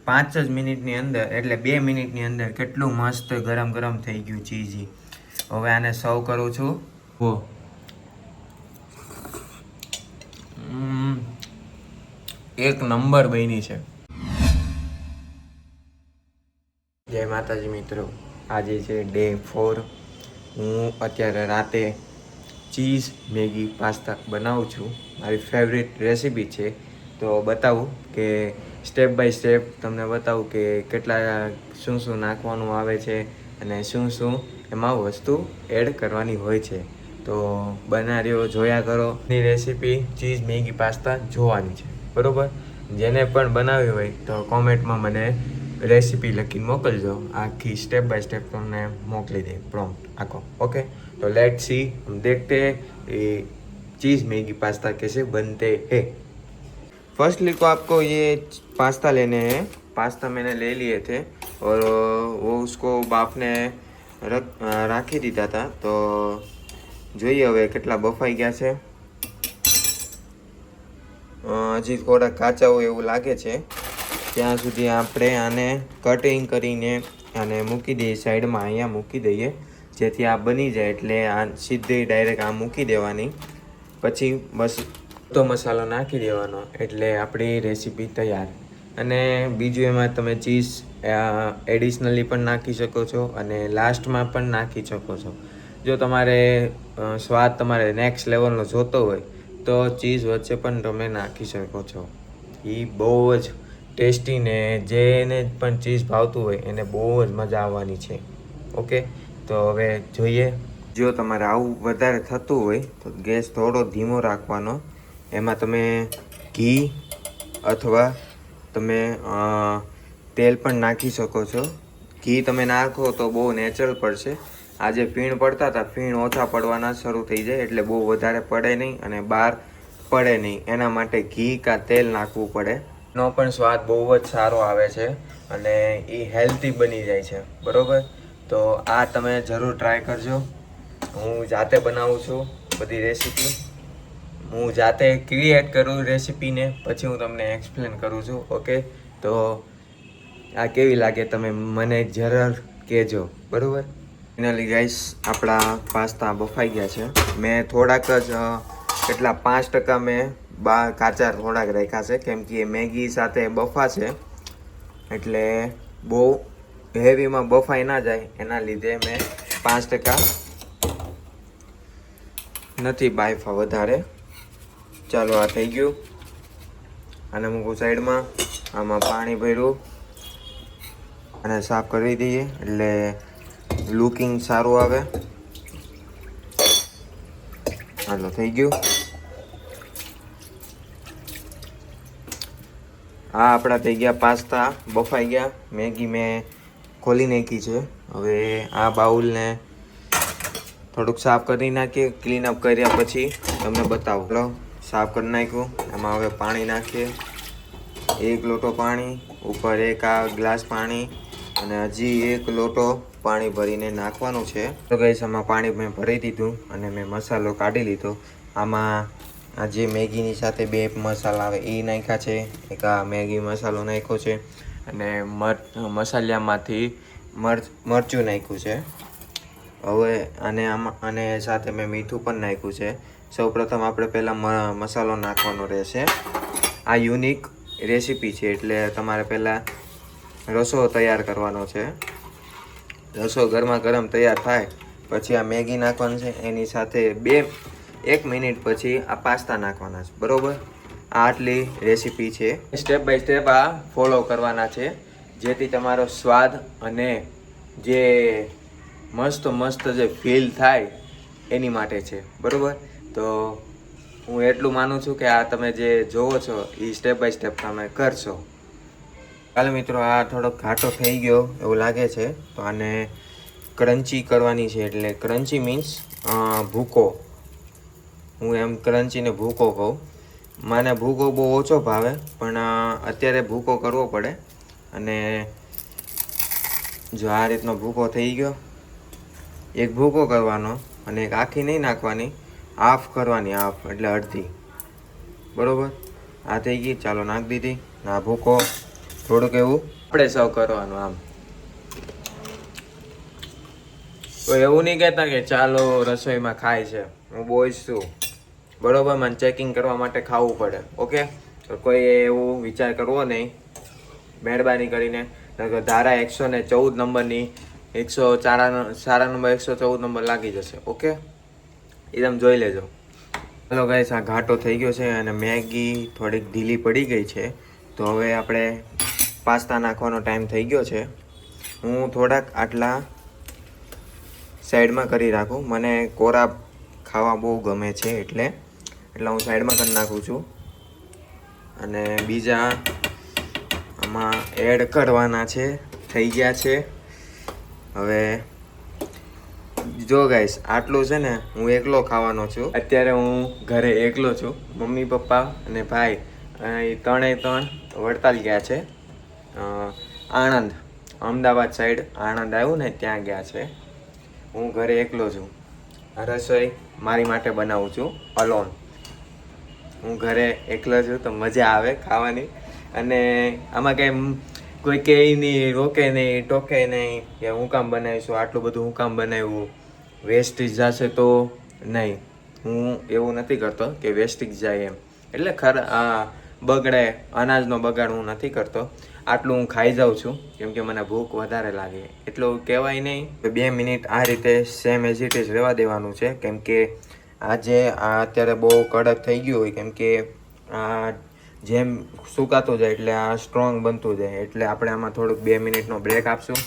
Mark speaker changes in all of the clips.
Speaker 1: 5 જ મિનિટની અંદર એટલે 2 મિનિટની અંદર કેટલું મસ્ત ગરમ ગરમ થઈ ગયું ચીઝી. હવે આને સર્વ કરું છું. ઓ એક નંબર બની છે. જય માતાજી મિત્રો, આજે છે ડે 4. હું અત્યારે રાતે ચીઝ મેગી પાસ્તા બનાવું છું. મારી ફેવરિટ રેસીપી છે. તો બતાવું કે સ્ટેપ બાય સ્ટેપ તમને બતાવું કે કેટલા શું શું નાખવાનું આવે છે અને શું શું એમાં વસ્તુ એડ કરવાની હોય છે. તો બનાવ્યો જોયા કરો. ની રેસીપી ચીઝ મેગી પાસ્તા જોવાની છે, બરાબર. જેને પણ બનાવી હોય તો કોમેન્ટમાં મને રેસીપી લખીને મોકલજો. આખી स्टेप बाय स्टेप तुमने मोकली दे प्रॉम्प्ट आको. ओके, तो लेट्स सी, हम देखते हैं ये चीज़ मैगी पास्ता कैसे बनते हैं. फर्स्टली को आपको ये पास्ता लेने हैं. पास्ता मैंने ले लिए थे और वो उसको बाफने રાખી દીધા હતા. તો જોઈએ હવે કેટલા બફાઈ ગયા છે. હજી થોડા કાચા હોય એવું લાગે છે. ત્યાં સુધી આપણે આને કટિંગ કરીને આને મૂકી દઈએ સાઈડમાં. અહીંયા મૂકી દઈએ જેથી આ બની જાય. એટલે આ સીધી ડાયરેક્ટ આ મૂકી દેવાની. પછી બસ તો મસાલો નાખી દેવાનો એટલે આપણી રેસીપી તૈયાર. અને બીજું એમાં તમે ચીઝ એડિશનલી પણ નાખી શકો છો અને લાસ્ટમાં પણ નાખી શકો છો. જો તમારે સ્વાદ તમારે નેક્સ્ટ લેવલનો જોતો હોય તો ચીઝ વચ્ચે પણ તમે નાખી શકો છો. એ બહુ જ ટેસ્ટી ને જેને પણ ચીઝ ભાવતું હોય એને બહુ જ મજા આવવાની છે. ઓકે, તો હવે જોઈએ. જો તમારે આવું વધારે થતું હોય તો ગેસ થોડો ધીમો રાખવાનો. એમાં તમે ઘી અથવા તમે તેલ પણ નાખી શકો છો. ઘી તમે નાખો તો બહુ નેચરલ પડશે. આજે ફીણ પડતા હતા, ફીણ ઓછા પડવાના શરૂ થઈ જાય એટલે બહુ વધારે પડે નહીં અને બહાર પડે નહીં. એના માટે ઘી કાં તેલ નાખવું પડે. નો પણ સ્વાદ બહુ જ સારો આવે છે અને એ હેલ્ધી બની જાય છે, બરાબર. તો આ તમે જરૂર ટ્રાય કરજો. હું જાતે બનાવું છું બધી રેસીપી. હું જાતે ક્રિએટ કરું રેસીપીને પછી હું તમને એક્સપ્લેન કરું છું. ઓકે, તો આ કેવી લાગે તમે મને જરૂર કહેજો, બરાબર. ફાઇનલી ગાઈસ, આપણા પાસ્તા બફાઈ ગયા છે. મેં થોડાક જ કેટલા 5% મેં કાચા થોડાક રાખ્યા છે કેમ કે એ મેગી સાથે બફાશે એટલે બહુ હેવીમાં બફાઈ ના જાય એના લીધે મેં 5% નથી બાફા વધારે. ચાલો, આ થઈ ગયું. આને મૂકું સાઈડમાં. આમાં પાણી ભર્યું અને સાફ કરી દઈએ એટલે લુકિંગ સારું આવે. હાલો, થઈ ગયું. આ આપણા થઈ ગયા પાસ્તા, બફાઈ ગયા. મેગી મેં ખોલી નાખી છે. હવે આ બાઉલને થોડુંક સાફ કરી નાખીએ. ક્લીન અપ કર્યા પછી તમને બતાવું. ચલો, સાફ કરી નાખ્યું. એમાં હવે પાણી નાખીએ. 1 લોટો પાણી, ઉપર 1 ગ્લાસ પાણી અને હજી 1 લોટો પાણી ભરીને નાખવાનું છે. તો ગાઈસ, આમાં પાણી મેં ભરી દીધું અને મેં મસાલો કાઢી લીધો. આમાં આ જે મેગીની સાથે 2 મસાલા આવે એ નાખ્યા છે. એક આ મેગી મસાલો નાખ્યો છે અને મસાલામાંથી મરચું નાખ્યું છે. હવે આને સાથે મેં મીઠું પણ નાખ્યું છે. સૌપ્રથમ આપણે પહેલાં મસાલો નાખવાનો રહેશે. આ યુનિક રેસીપી છે એટલે તમારે પહેલાં રસો તૈયાર કરવાનો છે. રસો ગરમા ગરમ તૈયાર થાય પછી આ મેગી નાખવાનું છે. એની સાથે 1 મિનિટ પછી આ પાસ્તા નાખવાના છે, બરાબર. આ આટલી રેસીપી છે. સ્ટેપ બાય સ્ટેપ આ ફોલો કરવાના છે જેથી તમારો સ્વાદ અને જે મસ્ત જે ફીલ થાય એની માટે છે, બરાબર. તો હું એટલું માનું છું કે આ તમે જે જોવો છો એ સ્ટેપ બાય સ્ટેપ તમે કરશો. ચાલો મિત્રો, આ થોડોક ઘાટો થઈ ગયો એવું લાગે છે તો આને ક્રન્ચી કરવાની છે. એટલે ક્રન્ચી મીન્સ ભૂકો. હું એમ ક્રન્ચીને ભૂકો કહું. મને ભૂકો બહુ ઓછો ભાવે પણ અત્યારે ભૂકો કરવો પડે. અને જો આ રીતનો ભૂકો થઈ ગયો, એક ભૂકો કરવાનો અને એક આખી નહીં નાખવાની, હાફ કરવાની, હાફ એટલે અડધી, બરાબર. આ થઈ ગઈ. ચાલો, નાખી દીધી. આ ભૂકો થોડુંક એવું આપણે સર્વ કરવાનું આમ. તો એવું નહીં કહેતા કે ચાલો રસોઈમાં ખાય છે, હું બોઈશ છું બરોબર, મને ચેકિંગ કરવા માટે ખાવું પડે. ઓકે, તો કોઈ એવું વિચાર કરવો નહીં મહેરબાની કરીને. ધારા 114 નંબરની 104 સારા નંબર 114 નંબર લાગી જશે. ઓકે, એ તમે જોઈ લેજો. ચલો ગાઈસ, આ ઘાટો થઈ ગયો છે અને મેગી થોડીક ઢીલી પડી ગઈ છે. તો હવે આપણે પાસ્તા નાખવાનો ટાઈમ થઈ ગયો છે. હું થોડાક આટલા સાઈડમાં કરી રાખું, મને કોરા ખાવા બહુ ગમે છે એટલે હું સાઈડમાં કરી નાખું છું. અને બીજા આમાં એડ કરવાના છે, થઈ ગયા છે. હવે જો ગાઈસ, આટલું છે ને હું એકલો ખાવાનો છું. અત્યારે હું ઘરે એકલો છું. મમ્મી પપ્પા અને ભાઈ ત્રણેય વડતાલ ગયા છે, આણંદ, અમદાવાદ સાઈડ આણંદ આવ્યું ને ત્યાં ગયા છે. હું ઘરે એકલો છું. આ રસોઈ મારી માટે બનાવું છું અલોન. હું ઘરે એકલો છું તો મજા આવે ખાવાની. અને આમાં કંઈ કોઈ કહે નહીં, રોકે નહીં, ટોકે નહીં કે હું કામ બનાવીશું, આટલું બધું હું કામ બનાવ્યું, વેસ્ટેજ જશે તો નહીં. હું એવું નથી કરતો કે વેસ્ટેજ જાય એમ, એટલે બગડે, અનાજનો બગાડ હું નથી કરતો. આટલું હું ખાઈ જાઉં છું કેમ કે મને ભૂખ વધારે લાગે. એટલું કહેવાય નહીં. 2 મિનિટ આ રીતે સેમ એઝ ઇટ ઇઝ રહેવા દેવાનું છે, કેમ કે આજે અત્યારે બહુ કડક થઈ ગયું હોય, કેમ કે આ જેમ સુકાતું જાય એટલે આ સ્ટ્રોંગ બનતું જાય. એટલે આપણે આમાં થોડુંક 2 મિનિટનો બ્રેક આપશું.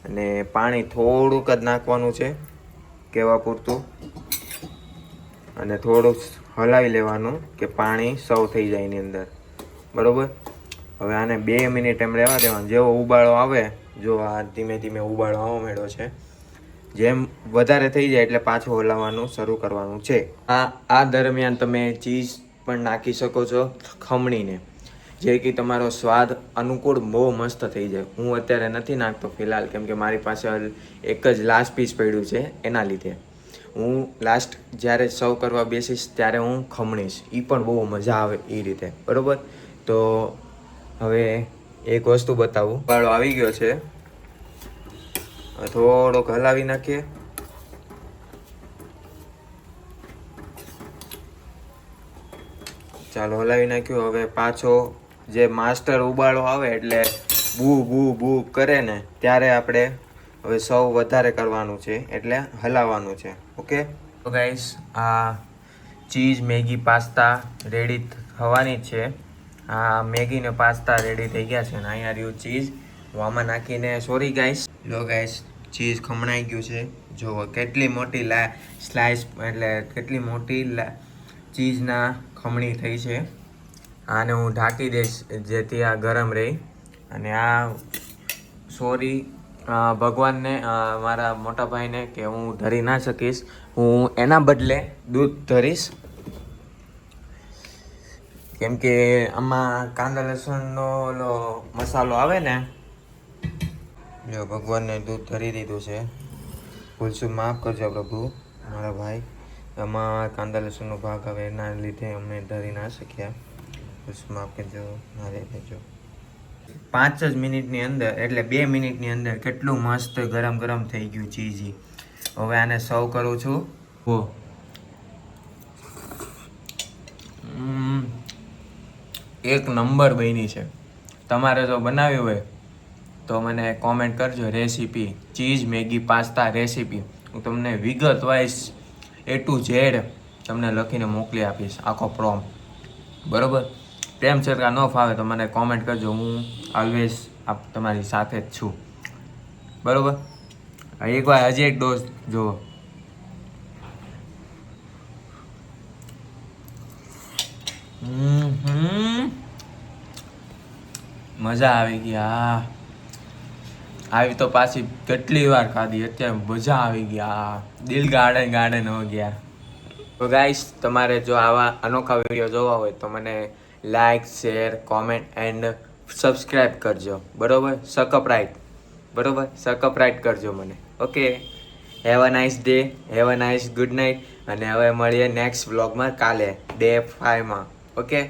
Speaker 1: અને પાણી થોડુંક જ નાખવાનું છે, કહેવા પૂરતું, અને થોડુંક હલાવી લેવાનું કે પાણી સર્વ થઈ જાય એની અંદર, બરાબર. હવે આને 2 મિનિટ એમ રહેવા દેવાનું. જેવો ઉબાળો આવે, જો આ ધીમે ધીમે ઉબાળો આવવા માંડ્યો છે, જેમ વધારે થઈ જાય એટલે પાછું હલાવવાનું શરૂ કરવાનું છે. આ દરમિયાન તમે ચીઝ પણ નાખી શકો છો ખમણીને, જે કે તમારો સ્વાદ અનુકૂળ બહુ મસ્ત થઈ જાય. હું અત્યારે નથી નાખતો ફિલહાલ, કેમ કે મારી પાસે એક જ લાસ્ટ પીસ પડ્યું છે, એના લીધે હું લાસ્ટ જ્યારે સર્વ કરવા બેસીશ ત્યારે હું ખમણીશ. એ પણ બહુ મજા આવે એ રીતે, બરાબર. તો હવે એક વસ્તુ બતાવું. ઉબાળો આવી ગયો છે, થોડોક હલાવી નાખીએ. ચાલો, હલાવી નાખ્યું. હવે પાછો જે માસ્ટર ઉબાળો આવે એટલે બૂ બૂ બૂ કરે ને ત્યારે આપણે હવે સર્વ વધારે કરવાનું છે, એટલે હલાવવાનું છે. ઓકે, તો ગાઈસ, આ ચીઝ મેગી પાસ્તા રેડી થવાની છે. આ મેગી ને પાસ્તા રેડી થઈ ગયા છે. ને અહીંયા રહ્યું ચીઝ. હું આમાં નાખીને, સોરી ગાઈસ, લો ગાઈસ, ચીઝ ખમણાઈ ગયું છે. જુઓ કેટલી મોટી સ્લાઇસ, એટલે કેટલી મોટી ચીઝના ખમણી થઈ છે. આને હું ઢાંકી દઈશ જેથી આ ગરમ રહે. અને આ સોરી ભગવાનને, મારા મોટા ભાઈને કે હું ધરી ના શકીશ, હું એના બદલે દૂધ ધરીશ, કેમ કે આમાં કાંદા લસણનો ઓલો મસાલો આવે ને. જો ભગવાનને દૂધ ધરી દીધું છે. ભૂલશું માફ કરજો પ્રભુ, મારા ભાઈ. એમાં કાંદા લસણનો ભાગ આવે એના લીધે અમે ધરી ના શક્યા. ભૂલશું માફ કરજો, મારે લેજો. 5 જ મિનિટની અંદર, એટલે 2 મિનિટની અંદર કેટલું મસ્ત ગરમ ગરમ થઈ ગયું ચીઝી. હવે આને સર્વ કરું છું. હો, એક નંબર બની છે. તમારે જો બનાવ્યું હોય તો મને કોમેન્ટ કરજો recipe, cheese Maggi pasta recipe. હું તમને વિગત વાઇઝ A to Z તમને લખીને મોકલી આપીશ, આખો પ્રોમ, બરાબર. તેમ છતાં ન ફાવે તો મને કોમેન્ટ કરજો, હું ઓલવેઝ તમારી સાથે જ છું, બરાબર. એકવાર હજી એક ડોઝ જુઓ. મજા આવી ગઈ. આવી તો પાછી કેટલી વાર ખાધી, અત્યારે મજા આવી ગયા. દિલ ગાર્ડન હો ગયા. તો ગાઈસ, તમારે જો આવા અનોખા વિડીયો જોવા હોય તો મને like, share, comment and subscribe કરજો, બરાબર. સબસ્ક્રાઈબ કરજો મને. Okay, have a nice day, have a nice good night. અને હવે મળીએ નેક્સ્ટ વ્લોગમાં કાલે, ડે 5 માં. ઓકે.